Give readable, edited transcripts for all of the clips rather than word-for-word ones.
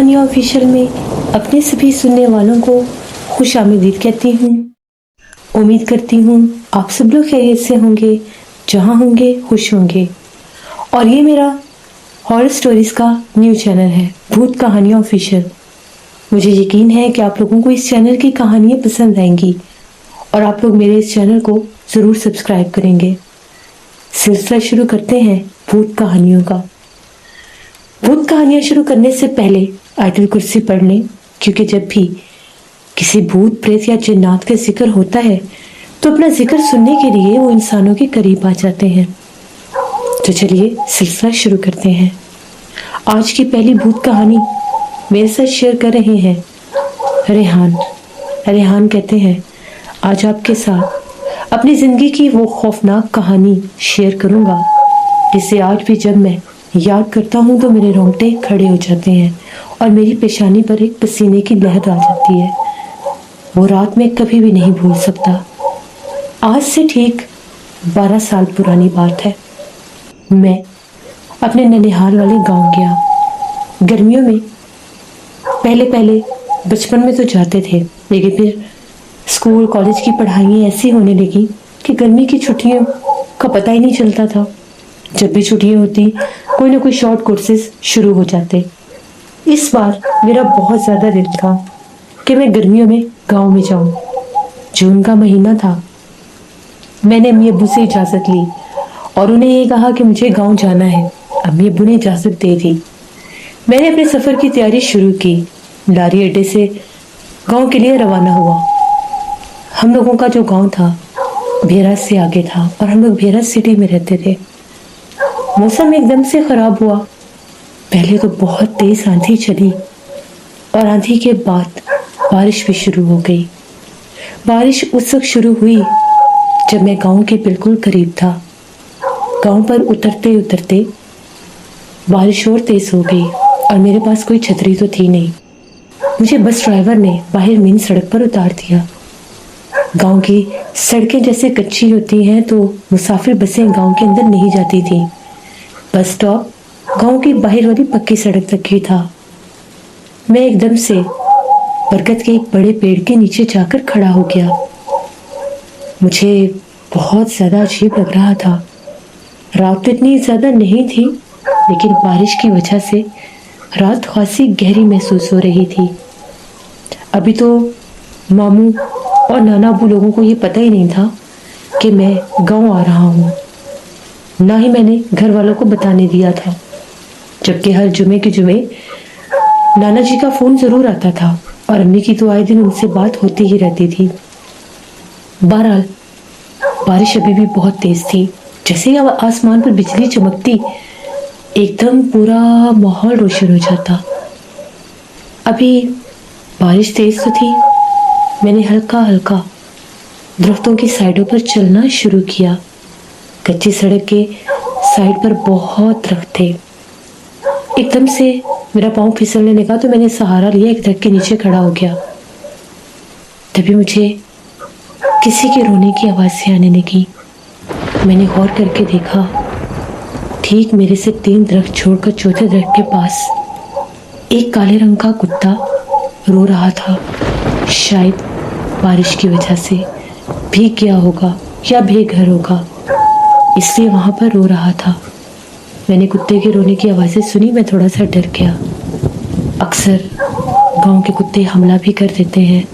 कहानियाँ ऑफिशियल में अपने सभी सुनने वालों को खुश आमदीद कहती हूँ। उम्मीद करती हूँ आप सब लोग खैरियत से होंगे, जहाँ होंगे खुश होंगे। और ये मेरा हॉरर स्टोरीज का न्यू चैनल है, भूत कहानियाँ ऑफिशियल। मुझे यकीन है कि आप लोगों को इस चैनल की कहानियाँ पसंद आएंगी और आप लोग मेरे इस चैनल को ज़रूर सब्सक्राइब करेंगे। सिलसिला शुरू करते हैं भूत कहानियों का। भूत कहानियाँ शुरू करने से पहले आयतुल कुर्सी पढ़ लें, क्योंकि जब भी किसी भूत प्रेत या जिन्नात का जिक्र होता है तो अपना जिक्र सुनने के लिए वो इंसानों के करीब आ जाते हैं। तो चलिए सिलसिला शुरू करते हैं। आज की पहली भूत कहानी मेरे साथ शेयर कर रहे हैं रेहान। रेहान कहते हैं, आज आपके साथ अपनी ज़िंदगी की वो खौफनाक कहानी शेयर करूँगा जिसे आज भी जब मैं याद करता हूँ तो मेरे रोंगटे खड़े हो जाते हैं और मेरी पेशानी पर एक पसीने की लहर आ जाती है। वो रात में कभी भी नहीं भूल सकता। आज से ठीक 12 साल पुरानी बात है। मैं अपने ननिहाल वाले गांव गया। गर्मियों में पहले बचपन में तो जाते थे, लेकिन फिर स्कूल कॉलेज की पढ़ाई ऐसी होने लगी कि गर्मी की छुट्टियों का पता ही नहीं चलता था। जब भी छुट्टियां होती कोई ना कोई शॉर्ट कोर्सेज शुरू हो जाते। इस बार मेरा बहुत ज़्यादा दिल था कि मैं गर्मियों में गांव में जाऊं। जून का महीना था। मैंने अम्मी अब्बू से इजाज़त ली और उन्हें ये कहा कि मुझे गांव जाना है। अम्मी अब्बू ने इजाज़त दे दी। मैंने अपने सफ़र की तैयारी शुरू की। लारी अड्डे से गांव के लिए रवाना हुआ। हम लोगों का जो गांव था भेरा से आगे था और हम लोग भेरा सिटी में रहते थे। मौसम एकदम से ख़राब हुआ। पहले तो बहुत तेज़ आंधी चली और आंधी के बाद बारिश भी शुरू हो गई। बारिश उस वक्त शुरू हुई जब मैं गांव के बिल्कुल करीब था। गांव पर उतरते उतरते बारिश और तेज़ हो गई और मेरे पास कोई छतरी तो थी नहीं। मुझे बस ड्राइवर ने बाहर मेन सड़क पर उतार दिया। गांव की सड़कें जैसे कच्ची होती हैं तो मुसाफिर बसें गांव के अंदर नहीं जाती थी। बस स्टॉप गांव की बाहर वाली पक्की सड़क तक ही था। मैं एकदम से बरगद के एक बड़े पेड़ के नीचे जाकर खड़ा हो गया। मुझे बहुत ज़्यादा अजीब लग रहा था। रात तो इतनी ज़्यादा नहीं थी, लेकिन बारिश की वजह से रात खासी गहरी महसूस हो रही थी। अभी तो मामू और नाना अब्बू लोगों को ये पता ही नहीं था कि मैं गांव आ रहा हूँ। ना ही मैंने घर वालों को बताने दिया था, जबकि हर जुमे के जुमे नाना जी का फ़ोन ज़रूर आता था और अम्मी की तो आए दिन उनसे बात होती ही रहती थी। बहरहाल बारिश अभी भी बहुत तेज़ थी। जैसे ही आसमान पर बिजली चमकती एकदम पूरा माहौल रोशन हो जाता। अभी बारिश तेज़ तो थी। मैंने हल्का हल्का दरख्तों की साइडों पर चलना शुरू किया। कच्ची सड़क के साइड पर बहुत दरख्त थे। एकदम से मेरा पाँव फिसलने लगा तो मैंने सहारा लिया, एक दरख्त के नीचे खड़ा हो गया। तभी मुझे किसी के रोने की आवाज़ें आने लगी। मैंने गौर करके देखा, ठीक मेरे से 3 दरख्त छोड़कर चौथे दरख्त के पास एक काले रंग का कुत्ता रो रहा था। शायद बारिश की वजह से भीग गया होगा या बेघर होगा, इसलिए वहाँ पर रो रहा था। मैंने कुत्ते के रोने की आवाज़ें सुनी। मैं थोड़ा सा डर गया। अक्सर गांव के कुत्ते हमला भी कर देते हैं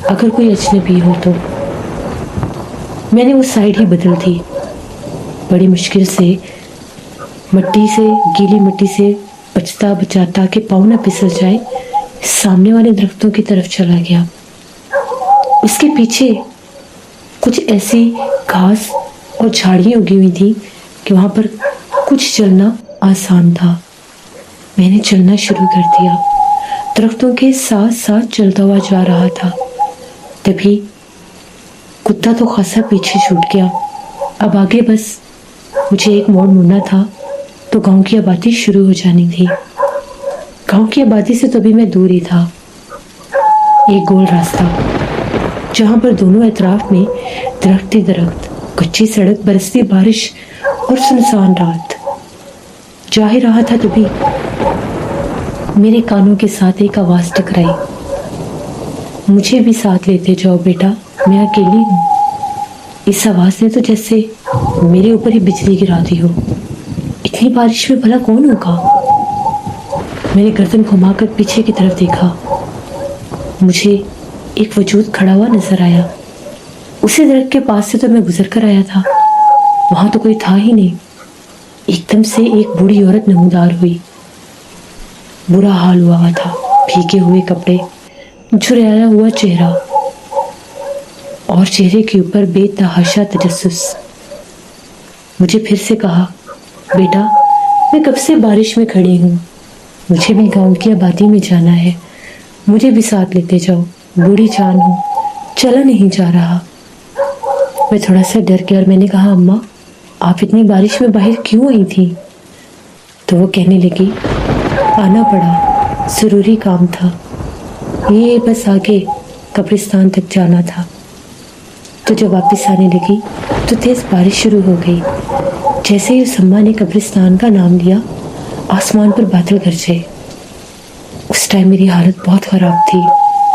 अगर कोई अजनबी हो तो। मैंने वो साइड ही बदल दी। बड़ी मुश्किल से गीली मिट्टी से बचता बचाता कि पाँव न फिसल जाए, सामने वाले दरख्तों की तरफ चला गया। उसके पीछे कुछ ऐसी घास और झाड़ियाँ उगी हुई थी कि वहाँ पर कुछ चलना आसान था। मैंने चलना शुरू कर दिया। दरख्तों के साथ साथ चलता हुआ जा रहा था। तभी कुत्ता तो खासा पीछे छूट गया। अब आगे बस मुझे एक मोड़ मुड़ना था तो गांव की आबादी शुरू हो जानी थी। गांव की आबादी से तो भी मैं दूर ही था। एक गोल रास्ता जहाँ पर दोनों अतराफ में दरख्त ही दरख्त, कच्ची सड़क, बरसती बारिश और सुनसान रात। जा ही रहा था तभी मेरे कानों के साथ एक आवाज़ टकराई, मुझे भी साथ लेते जाओ बेटा, मैं अकेली हूँ। इस आवाज़ ने तो जैसे मेरे ऊपर ही बिजली गिरा दी हो। इतनी बारिश में भला कौन होगा? मैंने गर्दन घुमाकर पीछे की तरफ देखा। मुझे एक वजूद खड़ा हुआ नजर आया। उसी दरख्त के पास से तो मैं गुजर कर आया था, वहां तो कोई था ही नहीं। एकदम से एक बूढ़ी औरत नमूदार हुई। बुरा हाल हुआ था, भीगे हुए कपड़े, झुर्रियाया हुआ चेहरा और चेहरे के ऊपर बेतहाशा तजस्सुस। मुझे फिर से कहा, बेटा मैं कब से बारिश में खड़ी हूँ, मुझे भी गांव की आबादी में जाना है, मुझे भी साथ लेते जाओ, बूढ़ी जान हूँ, चला नहीं जा रहा। मैं थोड़ा सा डर गया और मैंने कहा, अम्मा आप इतनी बारिश में बाहर क्यों आई थी? तो वो कहने लगी, आना पड़ा, ज़रूरी काम था, ये बस आगे कब्रिस्तान तक जाना था। तो जब वापस आने लगी तो तेज़ बारिश शुरू हो गई। जैसे ही उस अम्मा ने कब्रिस्तान का नाम लिया, आसमान पर बादल गरजे। उस टाइम मेरी हालत बहुत ख़राब थी।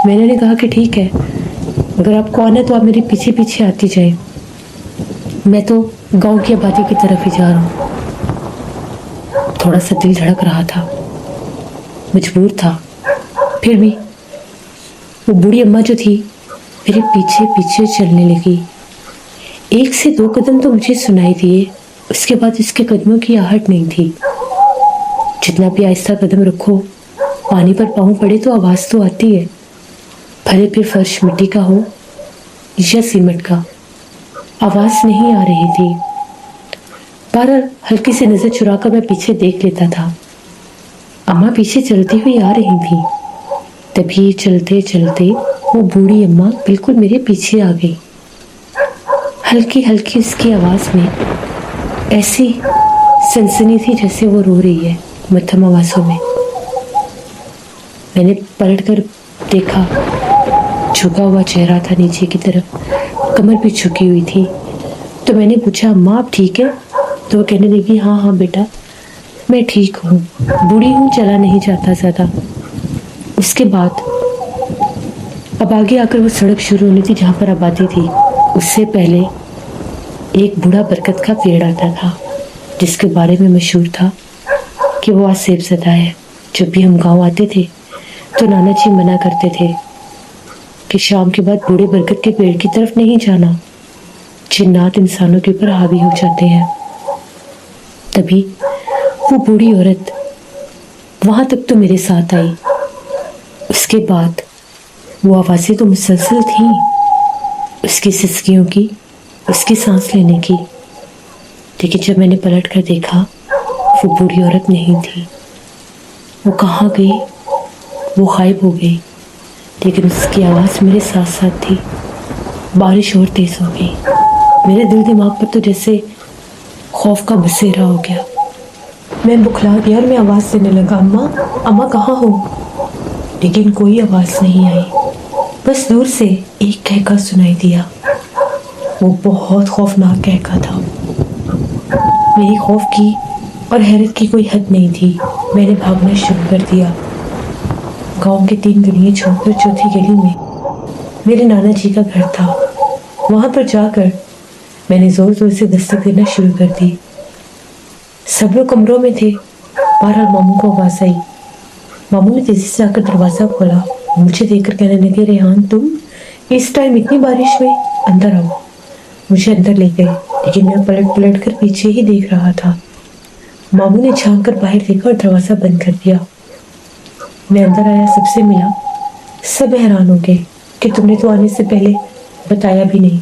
मैंने कहा कि ठीक है, अगर आपको आना है तो आप मेरे पीछे पीछे आती जाए, मैं तो गांव की आबादी की तरफ ही जा रहा हूँ। थोड़ा सा दिल धड़क रहा था, मजबूर था। फिर भी वो बूढ़ी अम्मा जो थी मेरे पीछे पीछे चलने लगी। 1 से 2 कदम तो मुझे सुनाई दिए, उसके बाद उसके कदमों की आहट नहीं थी। जितना भी आहिस्ता कदम रखो, पानी पर पाँव पड़े तो आवाज़ तो आती है, भले फिर फर्श मिट्टी का हो या सीमेंट का, आवाज़ नहीं आ रही थी। बहरहाल हल्की सी नज़र चुराकर मैं पीछे देख लेता था। अम्मा पीछे चलती हुई आ रही थी। तभी चलते चलते वो बूढ़ी अम्मा बिल्कुल मेरे पीछे आ गई। हल्की हल्की उसकी आवाज़ में ऐसी सनसनी थी जैसे वो रो रही है मध्यम आवाज़ों में। मैंने पलट कर देखा, झुका हुआ चेहरा था नीचे की तरफ, कमर भी झुकी हुई थी। तो मैंने पूछा, अम्मा आप ठीक है? तो वो कहने लगी, हाँ हाँ बेटा मैं ठीक हूँ, बूढ़ी हूँ, चला नहीं जाता ज़्यादा। उसके बाद अब आगे आकर वो सड़क शुरू होनी थी जहाँ पर आबादी थी। उससे पहले एक बूढ़ा बरगद का पेड़ आता था, जिसके बारे में मशहूर था कि वो आज सेब ज़दा है। जब भी हम गांव आते थे तो नाना जी मना करते थे कि शाम के बाद बूढ़े बरगद के पेड़ की तरफ नहीं जाना, जिन्नात इंसानों के ऊपर हावी हो जाते हैं। तभी वो बूढ़ी औरत वहाँ तक तो मेरे साथ आई। उसके बाद वो आवाज़ें तो मुसलसल थीं, उसकी सिसकियों की, उसकी सांस लेने की। लेकिन जब मैंने पलट कर देखा, वो बूढ़ी औरत नहीं थी। वो कहाँ गई? वो गायब हो गई। लेकिन उसकी आवाज़ मेरे साथ साथ थी। बारिश और तेज़ हो गई। मेरे दिल दिमाग पर तो जैसे खौफ का बसेरा हो गया। मैं बुखला गया और मैं आवाज़ देने लगा, अम्मा अम्मा कहाँ हो? लेकिन कोई आवाज़ नहीं आई। बस दूर से एक कहका सुनाई दिया। वो बहुत खौफनाक कहका था। मेरी खौफ की और हैरत की कोई हद नहीं थी। मैंने भागना शुरू कर दिया। गांव के 3 गलियां छोड़कर चौथी गली में मेरे नाना जी का घर था। वहां पर जाकर मैंने जोर जोर से दस्तक देना शुरू कर दी। सब लोग कमरों में थे। बहरहाल मामू को आवाज़ आई। मामू ने तेजी से आकर दरवाज़ा खोला। मुझे देखकर कहने लगे, रेहान तुम इस टाइम इतनी बारिश में, अंदर आओ। मुझे अंदर ले गए, लेकिन मैं पलट पलट कर पीछे ही देख रहा था। मामू ने झांक कर बाहर देखा और दरवाज़ा बंद कर दिया। मैं अंदर आया, सबसे मिला। सब हैरान हो गए कि तुमने तो आने से पहले बताया भी नहीं।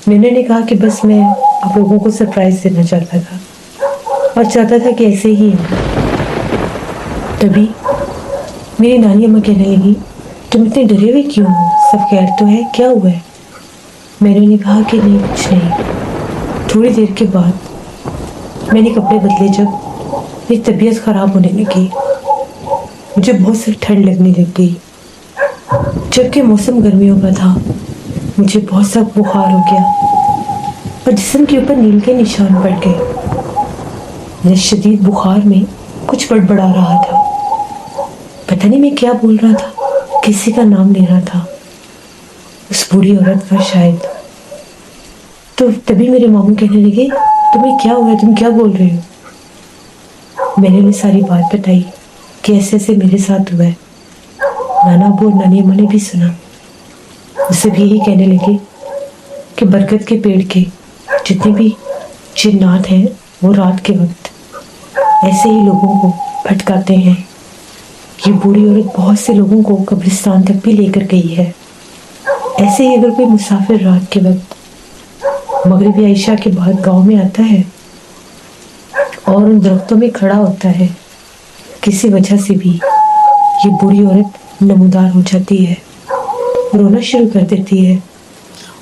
मैंने ने कहा कि बस मैं आप लोगों को सरप्राइज देना चाहता था और चाहता था कि ऐसे ही है। तभी मेरी नानी अम्मा कहने लगी, तुम इतने डरे हुए क्यों हो? सब खैर तो है? क्या हुआ है? मैंने कहा कि नहीं कुछ नहीं। थोड़ी देर के बाद मैंने कपड़े बदले। जब मेरी तबीयत ख़राब होने लगी, मुझे बहुत सी ठंड लगने लग गई। जबकि मौसम गर्मियों का था, मुझे बहुत सा बुखार हो गया और जिस्म के ऊपर नील के निशान पड़ गए। मैं शदीद बुखार में कुछ बड़बड़ा रहा था। पता नहीं मैं क्या बोल रहा था, किसी का नाम ले रहा था, उस बूढ़ी औरत का शायद। तो तभी मेरे मामू कहने लगे, तुम्हें क्या हुआ, तुम क्या बोल रहे हो। मैंने उन्हें सारी बात बताई कि ऐसे ऐसे मेरे साथ हुआ है। नाना अब्बू और नानी अम्मा ने भी सुना। उससे भी यही कहने लगे कि बरगद के पेड़ के जितने भी जिन्नात हैं वो रात के वक्त ऐसे ही लोगों को भटकाते हैं। ये बूढ़ी औरत बहुत से लोगों को कब्रिस्तान तक भी लेकर गई है। ऐसे ही अगर कोई मुसाफिर रात के वक्त मगरिबी आइशा के बाद गांव में आता है और उन दरख्तों में खड़ा होता है, किसी वजह से भी ये बूढ़ी औरत नमूदार हो जाती है, रोना शुरू कर देती है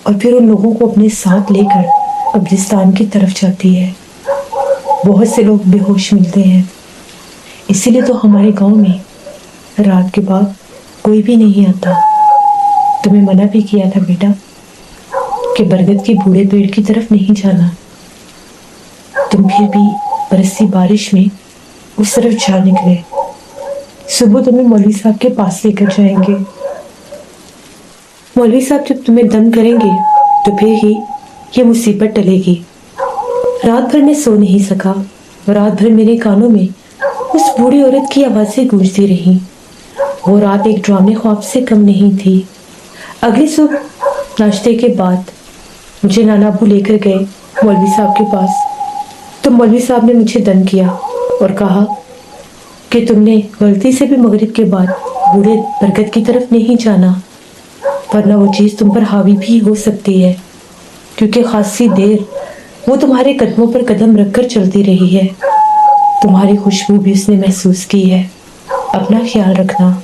और फिर उन लोगों को अपने साथ लेकर कब्रिस्तान की तरफ जाती है। बहुत से लोग बेहोश मिलते हैं। इसीलिए तो हमारे गांव में रात के बाद कोई भी नहीं आता। तुम्हें मना भी किया था बेटा कि बरगद के बूढ़े पेड़ की तरफ नहीं जाना। तुम फिर भी बरसती बारिश में उस तरफ जा निकले। सुबह तुम्हें मौलवी साहब के पास लेकर जाएंगे। मौलवी साहब जब तुम्हें दम करेंगे तो फिर ही ये मुसीबत टलेगी। रात भर मैं सो नहीं सका। रात भर मेरे कानों में उस बूढ़ी औरत की आवाज़ें गूंजती रहीं। वो रात एक ड्रामे ख्वाब से कम नहीं थी। अगली सुबह नाश्ते के बाद मुझे नाना अब्बू लेकर गए मौलवी साहब के पास। तो मौलवी साहब ने मुझे दम किया और कहा कि तुमने गलती से भी मगरिब के बाद बूढ़े बरगद की तरफ नहीं जाना, वरना वो चीज़ तुम पर हावी भी हो सकती है, क्योंकि खासी देर वो तुम्हारे कदमों पर कदम रखकर चलती रही है। तुम्हारी खुशबू भी उसने महसूस की है। अपना ख्याल रखना।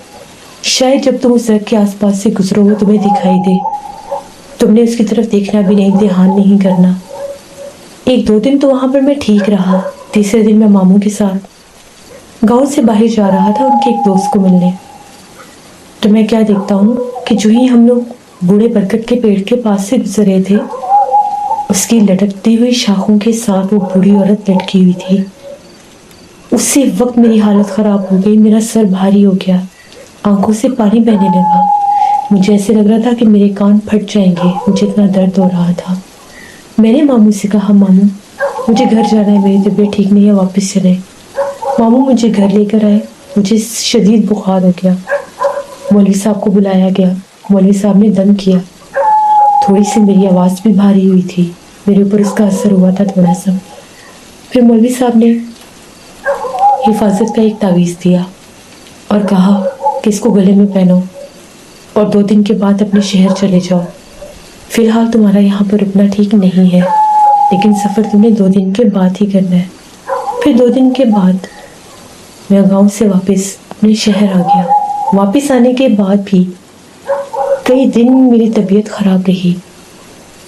शायद जब तुम उस दरख्त के आसपास से गुजरो वो तुम्हें दिखाई दे। तुमने उसकी तरफ देखना भी नहीं, ध्यान नहीं करना। 1-2 दिन तो वहाँ पर मैं ठीक रहा। तीसरे दिन मैं मामू के साथ गांव से बाहर जा रहा था उनके एक दोस्त को मिलने। तो मैं क्या देखता हूँ कि जो ही हम लोग बूढ़े बरगद के पेड़ के पास से गुजरे थे, उसकी लटकती हुई शाखों के साथ वो बूढ़ी औरत लटकी हुई थी। उसी वक्त मेरी हालत ख़राब हो गई। मेरा सर भारी हो गया, आंखों से पानी बहने लगा। मुझे ऐसे लग रहा था कि मेरे कान फट जाएंगे, मुझे इतना दर्द हो रहा था। मैंने मामू से कहा, मामू मुझे घर जाना है, मेरी तबीयत ठीक नहीं है, वापस चले। मामू मुझे घर लेकर आए। मुझे शदीद बुखार हो गया। मौलवी साहब को बुलाया गया। मौलवी साहब ने दम किया। थोड़ी सी मेरी आवाज़ भी भारी हुई थी, मेरे ऊपर उसका असर हुआ था थोड़ा सा। फिर मौलवी साहब ने हिफाजत का एक तावीज़ दिया और कहा कि इसको गले में पहनो और 2 दिन के बाद अपने शहर चले जाओ। फ़िलहाल तुम्हारा यहाँ पर रुकना ठीक नहीं है, लेकिन सफ़र तुम्हें 2 दिन के बाद ही करना है। फिर 2 दिन के बाद मैं गांव से वापस अपने शहर आ गया। वापस आने के बाद भी कई दिन मेरी तबीयत ख़राब रही।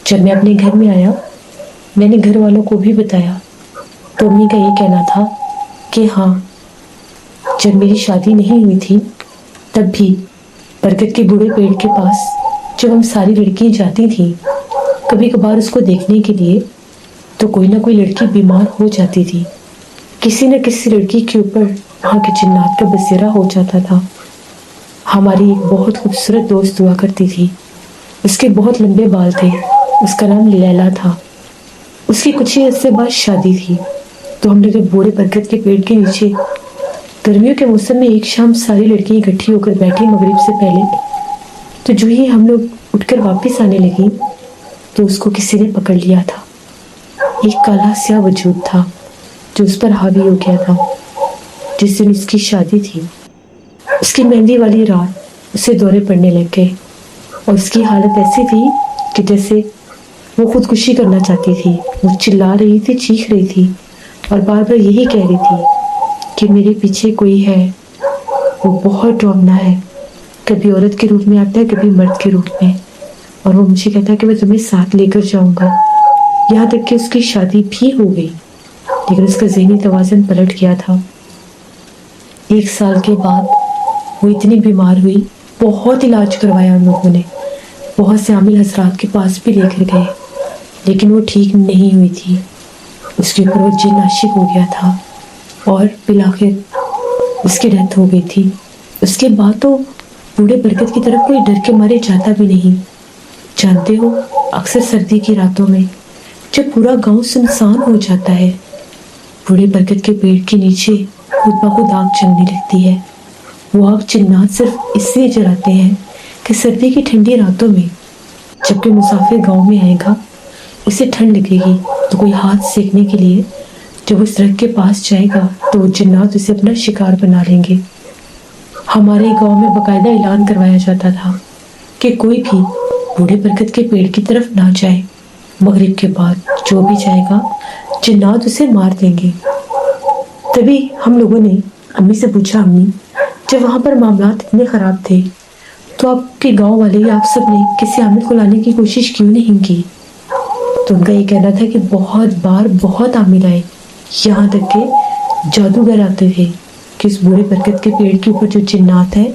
जब मैं अपने घर में आया, मैंने घर वालों को भी बताया तो अम्मी का ये कहना था कि हाँ, जब मेरी शादी नहीं हुई थी तब भी बरगद के बूढ़े पेड़ के पास जब हम सारी लड़कियाँ जाती थीं कभी कभार उसको देखने के लिए, तो कोई ना कोई लड़की बीमार हो जाती थी। किसी न किसी लड़की के ऊपर वहाँ के जिन्नात का बसेरा हो जाता था। हमारी एक बहुत खूबसूरत दोस्त हुआ करती थी। उसके बहुत लंबे बाल थे। उसका नाम लैला था। उसकी कुछ ही अर्से बाद शादी थी। तो हम लोग जब बूढ़े बरगद के पेड़ के नीचे गर्मियों के मौसम में एक शाम सारी लड़कियाँ इकट्ठी होकर बैठी मगरिब से पहले, तो जो ही हम लोग उठकर वापस आने लगी तो उसको किसी ने पकड़ लिया था। एक काला स्याह वजूद था जो उस पर हावी हो गया था। जिस दिन उसकी शादी थी, उसकी मेहंदी वाली रात उसे दौरे पड़ने लग गए और उसकी हालत ऐसी थी कि जैसे वो खुदकुशी करना चाहती थी। वो चिल्ला रही थी, चीख रही थी और बार बार यही कह रही थी कि मेरे पीछे कोई है, वो बहुत डरावना है, कभी औरत के रूप में आता है, कभी मर्द के रूप में, और वो मुझे कहता है कि मैं तुम्हें साथ लेकर जाऊंगा। यहाँ तक कि उसकी शादी भी हो गई, लेकिन उसका ज़हनी तवाज़ुन पलट गया था। 1 साल के बाद वो इतनी बीमार हुई, बहुत इलाज करवाया उन लोगों ने, बहुत से आमिल हजरात के पास भी लेकर गए, लेकिन वो ठीक नहीं हुई थी। उसके ऊपर वो जिन आशिक हो गया था और बिलाखिर उसकी डेथ हो गई थी। اس کے بعد تو بوڑھے برکت کی طرف کوئی ڈر کے مارے جاتا بھی نہیں۔ جانتے ہو، اکثر سردی کی راتوں میں جب پورا گاؤں سنسان ہو جاتا ہے، بوڑھے برکت کے پیڑ کے نیچے خود بخود آگ جلنے لگتی ہے۔ وہ آگ جنات صرف اس لیے جلاتے ہیں کہ سردی کی ٹھنڈی راتوں میں جب کوئی مسافر گاؤں میں آئے گا، اسے ٹھنڈ لگے گی تو کوئی ہاتھ سیکنے کے لیے جب اس درخت کے پاس جائے گا تو وہ جنات اسے اپنا شکار بنا لیں گے۔ ہمارے گاؤں میں باقاعدہ اعلان کروایا جاتا تھا کہ کوئی بھی بوڑھے برکت کے پیڑ کی طرف نہ جائے، مغرب کے بعد جو بھی جائے گا جنات اسے مار دیں گے۔ تبھی ہم لوگوں نے امی سے پوچھا، امی جب وہاں پر معاملات اتنے خراب تھے تو آپ کے گاؤں والے یا آپ سب نے کسی عامل کو لانے کی کوشش کیوں نہیں کی؟ تو ان کا یہ کہنا تھا کہ بہت بار بہت عامل آئے، یہاں تک کہ جادوگر آتے تھے کہ اس بوڑھے برکت کے پیڑ کے اوپر جو جنات ہیں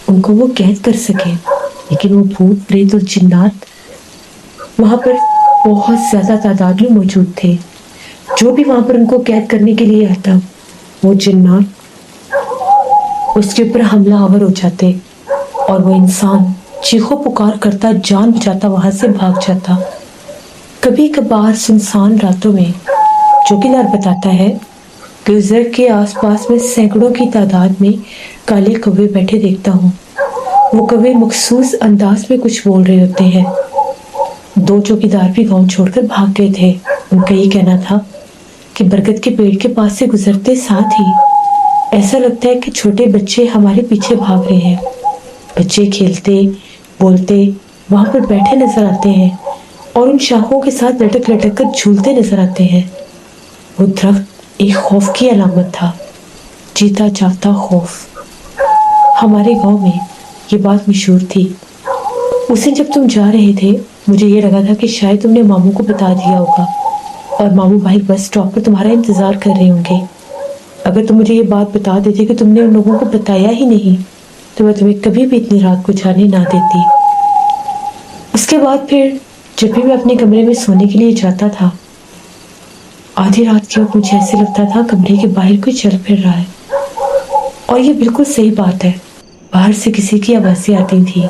ان کو وہ قید کر سکے، لیکن وہ بھوت پریت اور جنات وہاں پر بہت زیادہ تعداد میں موجود تھے۔ جو بھی وہاں پر ان کو قید کرنے کے لیے آتا، وہ جنات اس کے اوپر حملہ آور ہو جاتے اور وہ انسان چیخو پکار کرتا، جان بچاتا وہاں سے بھاگ جاتا۔ کبھی کبھار سنسان راتوں میں چوکیدار بتاتا ہے کہ اس درخت کے آس پاس میں سینکڑوں کی تعداد میں کالے کوے بیٹھے دیکھتا ہوں۔ وہ کوے مخصوص انداز میں کچھ بول رہے ہوتے ہیں۔ 2 چوکیدار بھی گاؤں چھوڑ کر بھاگ گئے تھے۔ ان کا یہ کہنا تھا کہ برکت کے پیڑ کے پاس سے گزرتے ساتھ ہی ایسا لگتا ہے کہ چھوٹے بچے ہمارے پیچھے بھاگ رہے ہیں۔ بچے کھیلتے بولتے وہاں پر بیٹھے نظر آتے ہیں اور ان شاخوں کے ساتھ لٹک لٹک کر جھولتے نظر آتے ہیں۔ وہ درخت ایک خوف کی علامت تھا، جیتا جاگتا خوف۔ ہمارے گاؤں میں یہ بات مشہور تھی۔ اس دن جب تم جا رہے تھے مجھے یہ لگا تھا کہ شاید تم نے ماموں کو بتا دیا ہوگا اور ماموں باہر بس اسٹاپ پر تمہارا انتظار کر رہے ہوں گے۔ اگر تم مجھے یہ بات بتا دیتے کہ تم نے ان لوگوں کو بتایا ہی نہیں تو میں تمہیں کبھی بھی اتنی رات کو جانے نہ دیتی۔ اس کے بعد پھر جب بھی میں اپنے کمرے میں سونے کے لیے جاتا تھا، آدھی رات کے وقت مجھے ایسے لگتا تھا کمرے کے باہر کوئی چل پھر رہا ہے، اور یہ بالکل صحیح بات ہے۔ باہر سے کسی کی آوازیں آتی تھی،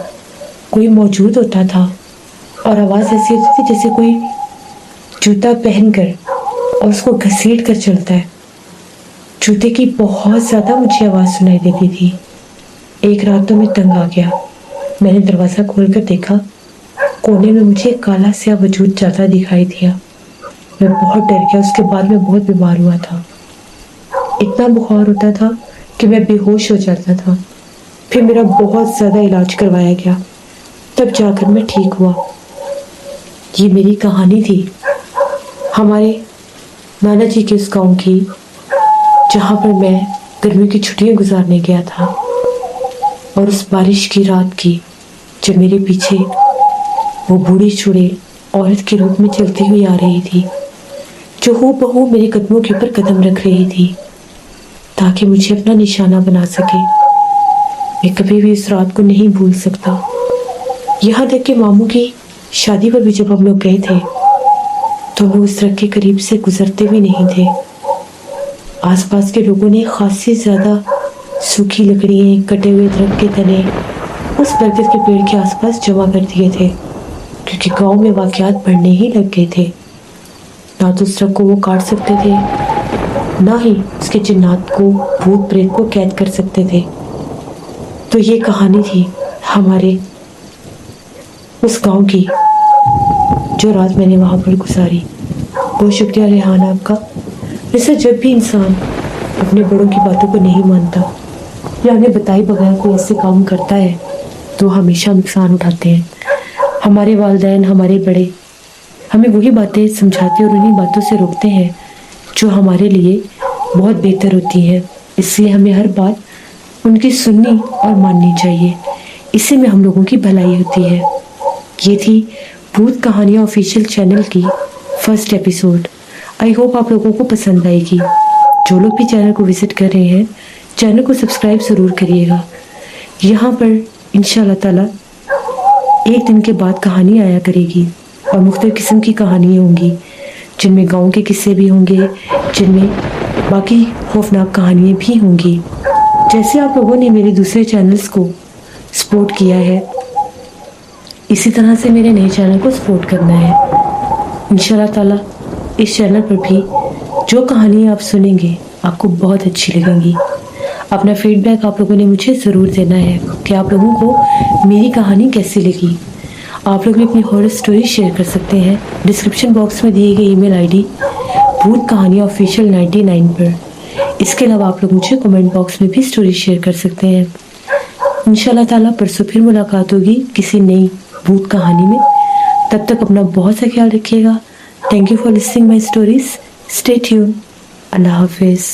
کوئی موجود ہوتا تھا اور آواز ایسی ہوتی تھی جیسے کوئی جوتا پہن کر اور اس کو گھسیٹ کر چلتا ہے۔ جوتے کی بہت زیادہ مجھے آواز سنائی دیتی تھی۔ ایک رات تو میں تنگ آ گیا، میں نے دروازہ کھول کر دیکھا، کونے میں مجھے ایک کالا سیاہ وجود جاتا دکھائی دیا۔ میں بہت ڈر گیا۔ اس کے بعد میں بہت بیمار ہوا تھا، اتنا بخار ہوتا تھا کہ میں بے ہوش ہو جاتا تھا۔ پھر میرا بہت زیادہ علاج کروایا گیا، تب جا کر میں ٹھیک ہوا۔ یہ میری کہانی تھی ہمارے نانا جی کے اس گاؤں کی، جہاں پر میں گرمی کی چھٹیاں گزارنے گیا تھا، اور اس بارش کی رات کی جب میرے پیچھے وہ بوڑھی چڑیل عورت کے روپ میں چلتی ہوئی آ رہی تھی، جو ہو بہو میرے قدموں کے اوپر قدم رکھ رہی تھی تاکہ مجھے اپنا نشانہ بنا سکے۔ میں کبھی بھی اس رات کو نہیں بھول سکتا۔ یہاں تک کہ ماموں کی شادی پر بھی جب ہم لوگ گئے تھے تو وہ اس درخت کے قریب سے گزرتے بھی نہیں تھے۔ آس پاس کے لوگوں نے خاصی زیادہ سوکھی لکڑیاں، کٹے ہوئے درخت کے تنے اس برکت کے پیڑ کے آس پاس جمع کر دیے تھے، کیونکہ گاؤں میں واقعات بڑھنے ہی لگ گئے تھے۔ نہ تو اس درخت کو وہ کاٹ سکتے تھے، نہ ہی اس کے جنات کو، بھوت پریت کو قید کر سکتے تھے۔ تو یہ کہانی تھی ہمارے اس گاؤں کی، جو رات میں نے وہاں پر گزاری۔ بہت شکریہ ریحان آپ کا۔ ویسے جب بھی انسان اپنے بڑوں کی باتوں کو نہیں مانتا یا انہیں بتائے بغیر کوئی ایسے کام کرتا ہے تو ہمیشہ نقصان اٹھاتے ہیں۔ ہمارے والدین، ہمارے بڑے ہمیں وہی باتیں سمجھاتے اور انہیں باتوں سے روکتے ہیں جو ہمارے لیے بہت بہتر ہوتی ہیں۔ اس لیے ہمیں ہر بات ان کی سننی اور ماننی چاہیے، اسی میں ہم لوگوں کی بھلائی ہوتی ہے۔ یہ تھی بھوت کہانیاں آفیشیل چینل کی فرسٹ ایپیسوڈ۔ آئی ہوپ آپ لوگوں کو پسند آئے گی۔ جو لوگ بھی چینل کو وزٹ کر رہے ہیں چینل کو سبسکرائب ضرور کریے گا۔ یہاں پر انشاءاللہ تعالی ایک دن کے بعد کہانی آیا کرے گی اور مختلف قسم کی کہانیاں ہوں گی، جن میں گاؤں کے قصے بھی ہوں گے، جن میں باقی خوفناک کہانیاں بھی ہوں گی۔ जैसे आप लोगों ने मेरे दूसरे चैनल्स को सपोर्ट किया है, इसी तरह से मेरे नए चैनल को सपोर्ट करना है। इंशाल्लाह ताला इस चैनल पर भी जो कहानी आप सुनेंगे आपको बहुत अच्छी लगेंगी। अपना फीडबैक आप लोगों ने मुझे ज़रूर देना है कि आप लोगों को मेरी कहानी कैसी लगी। आप लोग भी अपनी हॉरर स्टोरी शेयर कर सकते हैं डिस्क्रिप्शन बॉक्स में दिए गए ईमेल आईडी भूत कहानी ऑफिशियल 99 पर। इसके अलावा आप लोग मुझे कमेंट बॉक्स में भी स्टोरी शेयर कर सकते हैं। इंशाल्लाह ताला परसों फिर मुलाकात होगी किसी नई भूत कहानी में। तब तक अपना बहुत सा ख्याल रखिएगा। Thank you for listening my stories. Stay tune. अल्लाह हाफिज़।